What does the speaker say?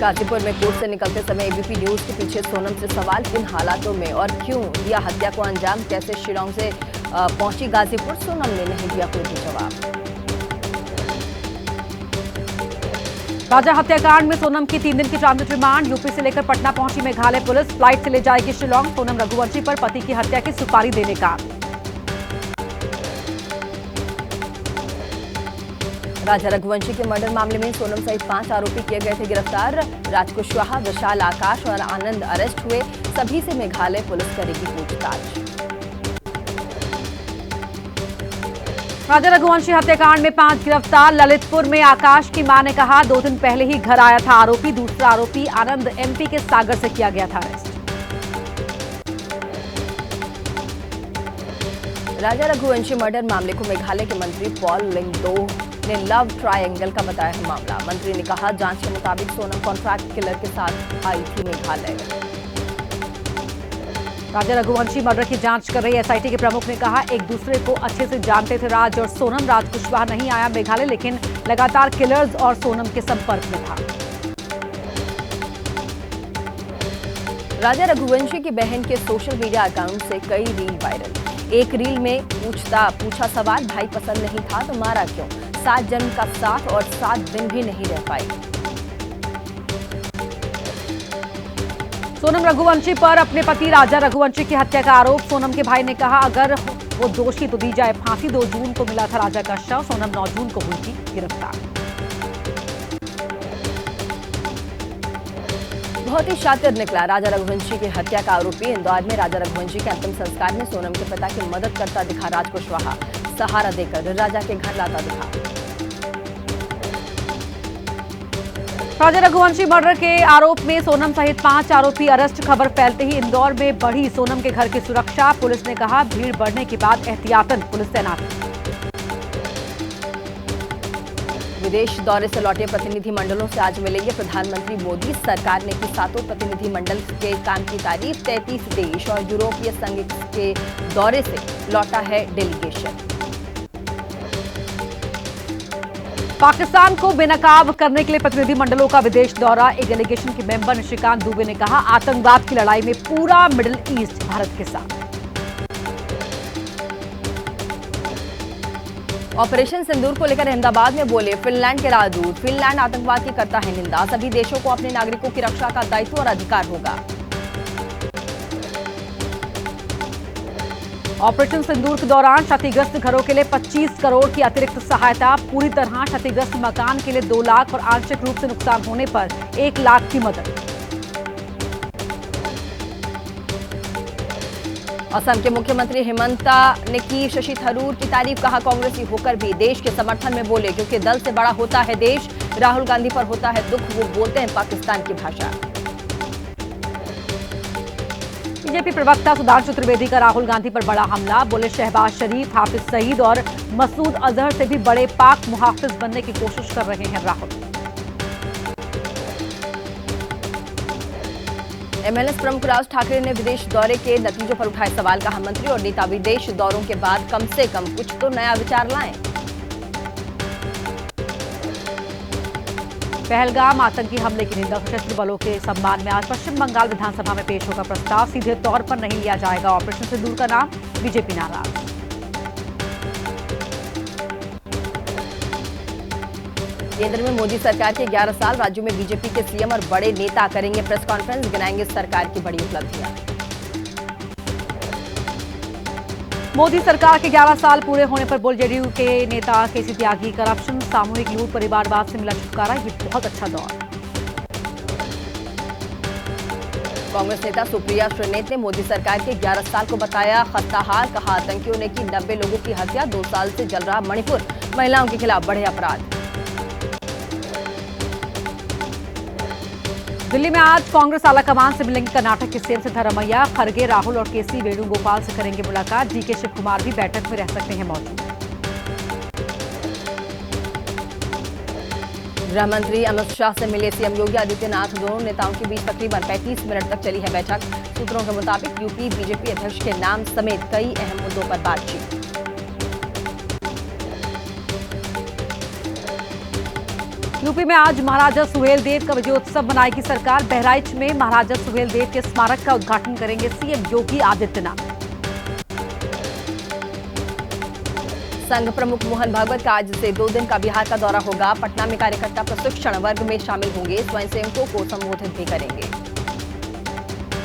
गाजीपुर में कोर्ट से निकलते समय एबीपी न्यूज के पीछे सोनम से सवाल, किन हालातों में और क्यों दिया हत्या को अंजाम, कैसे शिलांग से पहुंची गाजीपुर, सोनम ने नहीं दिया कोई भी जवाब। राजा हत्याकांड में सोनम की 3 दिन की ट्रांजिट रिमांड, यूपी से लेकर पटना पहुंची मेघालय पुलिस, फ्लाइट से ले जाएगी शिलांग। सोनम रघुवंशी पर पति की हत्या की सुपारी देने का। राजा रघुवंशी के मर्डर मामले में सोनम सहित 5 आरोपी किए गए थे गिरफ्तार। राज कुशवाहा, विशाल, आकाश और आनंद अरेस्ट हुए। सभी से मेघालय पुलिस करेगी पूछताछ। राजा रघुवंशी हत्याकांड में 5 गिरफ्तार। ललितपुर में आकाश की मां ने कहा 2 दिन पहले ही घर आया था आरोपी। दूसरा आरोपी आनंद एमपी के सागर से किया गया था अरेस्ट। राजा रघुवंशी मर्डर मामले को मेघालय के मंत्री पॉल लिंगदो ने लव ट्रायंगल का बताया है मामला। मंत्री ने कहा जांच के मुताबिक सोनम कॉन्ट्रैक्ट किलर के साथ आई थी मेघालय। राजा रघुवंशी मर्डर की जांच कर रही एसआईटी के प्रमुख ने कहा एक दूसरे को अच्छे से जानते थे राज और सोनम। राज कुशवाहा नहीं आया मेघालय, लेकिन लगातार किलर्स और सोनम के संपर्क में था। राजा रघुवंशी की बहन के सोशल मीडिया अकाउंट से कई रील वायरल। एक रील में पूछा सवाल, भाई पसंद नहीं था तो मारा क्यों? 7 जन्म का साथ और 7 दिन भी नहीं रह पाई। सोनम रघुवंशी पर अपने पति राजा रघुवंशी की हत्या का आरोप। सोनम के भाई ने कहा अगर वो दोषी तो दी जाए फांसी। 2 जून को मिला था राजा का शव। सोनम 9 जून को हुई थी गिरफ्तार। बहुत ही शातिर निकला राजा रघुवंशी की हत्या का आरोपी। इंदौर में राजा रघुवंशी के अंतिम संस्कार में सोनम के पिता की मदद करता दिखा राज कुशवाहा। सहारा देकर राजा के घर लाता दिखा। राजा रघुवंशी मर्डर के आरोप में सोनम सहित 5 आरोपी अरेस्ट। खबर फैलते ही इंदौर में बढ़ी सोनम के घर की सुरक्षा। पुलिस ने कहा भीड़ बढ़ने के बाद एहतियातन पुलिस तैनात। विदेश दौरे से लौटे प्रतिनिधि मंडलों से आज मिलेंगे प्रधानमंत्री मोदी। सरकार ने की 7 प्रतिनिधि मंडल के काम की तारीफ। 33 देश और यूरोपीय संघ के दौरे से लौटा है डेलीगेशन। पाकिस्तान को बेनकाब करने के लिए प्रतिनिधि मंडलों का विदेश दौरा। एक डेलीगेशन के मेंबर निशिकांत दुबे ने कहा आतंकवाद की लड़ाई में पूरा मिडिल ईस्ट भारत के साथ। ऑपरेशन सिंदूर को लेकर अहमदाबाद में बोले फिनलैंड के राजदूत। फिनलैंड आतंकवाद की करता है निंदा। सभी देशों को अपने नागरिकों की रक्षा का दायित्व और अधिकार होगा। ऑपरेशन सिंदूर के दौरान क्षतिग्रस्त घरों के लिए 25 करोड़ की अतिरिक्त सहायता। पूरी तरह क्षतिग्रस्त मकान के लिए 2 लाख और आंशिक रूप से नुकसान होने पर 1 लाख की मदद। असम के मुख्यमंत्री हिमंता ने की शशि थरूर की तारीफ। कहा कांग्रेसी होकर भी देश के समर्थन में बोले क्योंकि दल से बड़ा होता है देश। राहुल गांधी पर होता है दुख, वो बोलते हैं पाकिस्तान की भाषा। बीजेपी प्रवक्ता सुधांशु त्रिवेदी का राहुल गांधी पर बड़ा हमला। बोले शहबाज शरीफ, हाफिज सईद और मसूद अजहर से भी बड़े पाक मुहाफिज बनने की कोशिश कर रहे हैं राहुल। एमएनएस प्रमुख राज ठाकरे ने विदेश दौरे के नतीजों पर उठाए सवाल। कहा मंत्री और नेता विदेश दौरों के बाद कम से कम कुछ तो नया विचार लाएं। पहलगाम आतंकी हमले की निंदा। सशस्त्र बलों के सम्मान में आज पश्चिम बंगाल विधानसभा में पेश होगा प्रस्ताव। सीधे तौर पर नहीं लिया जाएगा ऑपरेशन सिंदूर का नाम। बीजेपी नाराज। केंद्र में मोदी सरकार के 11 साल। राज्यों में बीजेपी के सीएम और बड़े नेता करेंगे प्रेस कॉन्फ्रेंस। गिनाएंगे सरकार की बड़ी उपलब्धियां। मोदी सरकार के 11 साल पूरे होने पर बोल जेडीयू के नेता केसी त्यागी। करप्शन, सामूहिक लूट, परिवारवाद से मिला छुटकारा, ये बहुत अच्छा दौर। कांग्रेस नेता सुप्रिया श्रीनेत ने मोदी सरकार के 11 साल को बताया खस्ताहाल। कहा आतंकियों ने की 90 लोगों की हत्या। 2 साल से जल रहा मणिपुर। महिलाओं के खिलाफ बढ़े अपराध। दिल्ली में आज कांग्रेस आलाकमान से मिलेंगे कर्नाटक के सीएम सिद्धरामैया। खरगे, राहुल और केसी वेणुगोपाल से करेंगे मुलाकात। डीके शिव कुमार भी बैठक में रह सकते हैं मौजूद। गृह मंत्री अमित शाह से मिले सीएम योगी आदित्यनाथ। दोनों नेताओं के बीच तकरीबन 35 मिनट तक चली है बैठक। सूत्रों के मुताबिक यूपी बीजेपी अध्यक्ष के नाम समेत कई अहम मुद्दों पर बातचीत। यूपी में आज महाराजा सुहेलदेव का विजयोत्सव मनाएगी सरकार। बहराइच में महाराजा सुहेलदेव के स्मारक का उद्घाटन करेंगे सीएम योगी आदित्यनाथ। संघ प्रमुख मोहन भागवत का आज से 2 दिन का बिहार का दौरा होगा। पटना में कार्यकर्ता प्रशिक्षण वर्ग में शामिल होंगे। स्वयंसेवकों को संबोधित भी करेंगे।